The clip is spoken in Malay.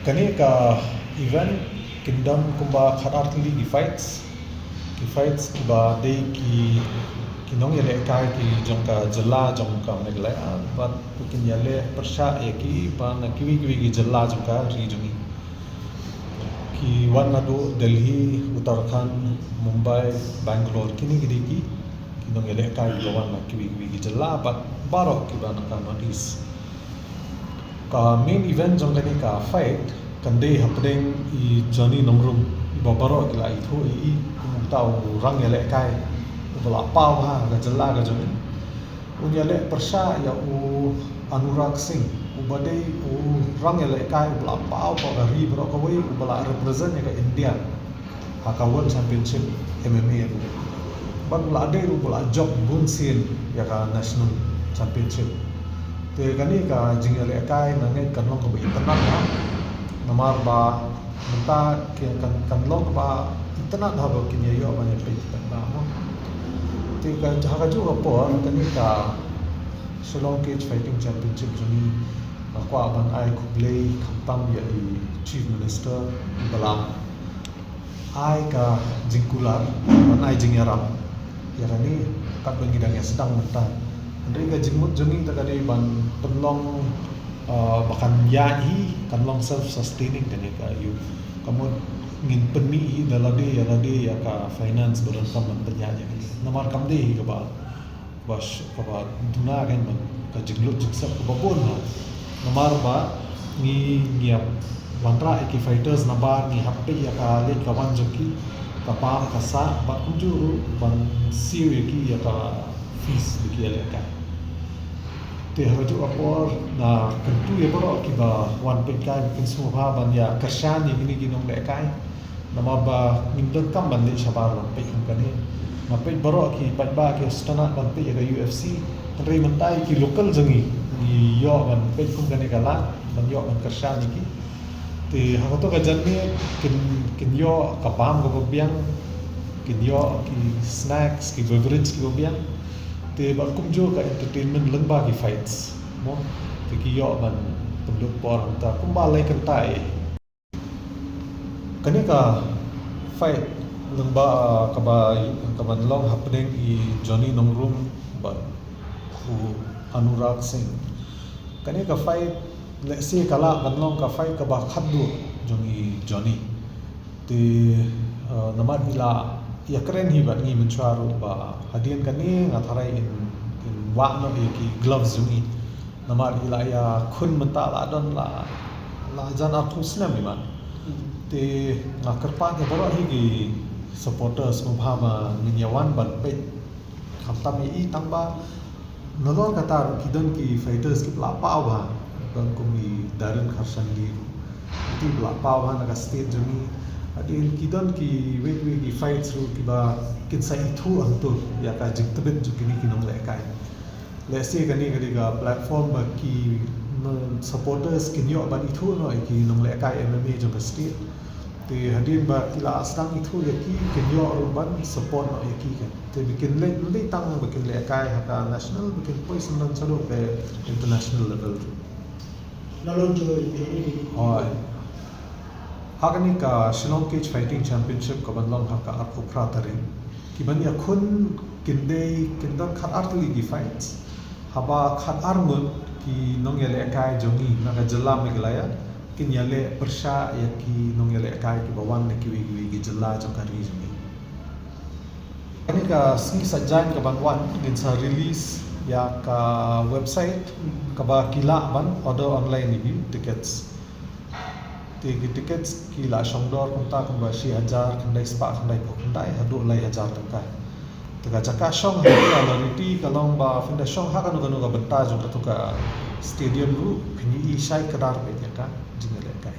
Kani ka event kingdom kumba khadartli ki fights ba day ki kinong yale kai ki jong ka jalla jong ka megle but kin yale persha ki ba na kiwi ki jalla jong ka ri jongi ki wanadu Delhi Uttarakhand Mumbai Bangalore kini gidi ki kinong yale kai ki wan na kiwi ki jalla but baro ki ba na ka notice ka main event jong kani ka fight kande happening I Johnny Nongrum babaro kila itu I tau rang yale kai bala pau ha ga jalla ga jong un yale persha ya u Anurag Singh u badai u rang yale kai bala pau pa ga ri bro ka wei u bala represent ya ka India ha ka world championship MMA ru ban bala ade ru bala job bun sin ya ka national championship te kani ka jingle kai na ngai kan long ko bi tanang ha namar ba menta kan long ba internet ha ba kin yo ba ne pe ba mo te ka ha ka ju po kani ka Shillong Cage Fighting Championship juni kwa ban ai kublei khamtam ya I chief minister balam ai ka jingkular ban ai jingaram ya kani kat bangidang ya sedang menta Andai ka jingmut jungi ta kani ban penlong bahkan yahi kan long self sustaining kani ka you kamu ngin penmi dalade ya ka finance badan kam penyaja namar kam deh ka ba bas ka ba duna kan man ka jinglut jiksap ka babon ha namar ba ngiap wantra ki fighters nabar ni happe ya ka le ka wan joki ka pam ka sa ba kunju ban siu ki ya ka fees biki ya ka te haju apor na kentu ya boro ki ba wan pe kai kin su ha ban ya kashan ni gini ginong le kai nama ba mindon kam ban le shabar wan pe kan ni ma pe boro ki pat ba ki stana ban pe ya UFC rei mentai ki local jangi ni yo ban pe kum kan ni kala ban yo ban kashan ni ki te ha to ka jan ni kin yo ka pam go biang kin yo ki snacks ki beverage ki go biang te ban kum jo ka entertainment lang ba ki fights mo te ki yo ban penduk por ta kum ba lai kan tai kani ka fight lang ba ka ban long happening I Johnny Nongrum ba ku Anurag Singh kani ka fight let's say kala ban long ka fight ka ba khaddu jongi Johnny te namad ila ya keren hi ban ngi menchuaru ba hadian kani ngatharai in wa no ki gloves jungi namar ila ya khun menta la don la jan athusna mi man te ngakarpa ke boro hi gi supporters mubhama ninyawan ban pe khamta me I tamba nolon kata kidon ki fighters ki la pa ba kan kumi darin kharsan di ti la pa ba na state jungi adin kidon ki wait ki fights ru ki ba kin sai thu antu ya ka jiktbet ju kini kinong le kai let's say kani ka platform ba ki supporters kin yo ban ithu no ki nong le kai MMA ju ka state te hadin ba kila asang ithu ya ki kin yo ru ban support no ya ki kan te bikin le tang bikin le kai ha ka national bikin poison nan chalo pe international level Nalon jo hoy Hakani ka Shillong Cage Fighting Championship ka banlong haka arko pratari kiban ya khun kindon khat artli gi fights haba khat armun ki nong yale kai jongi naga jalla meglaya kin yale persha ya ki nong yale kai ki bawan ne ki wi gi jalla jong kari jongi ani ka si sajan ka banwan din sa release ya ka website ka ba kila ban order online ni tickets tickets kila shongdor kunta kumba 6,000 kandai spa kandai kandai hadu lai 1,000 taka taka jaka shong ha lariti kalong ba finda shong ha kanu ka benta jo ka stadium ru phini I shai kadar pe ka jingale kai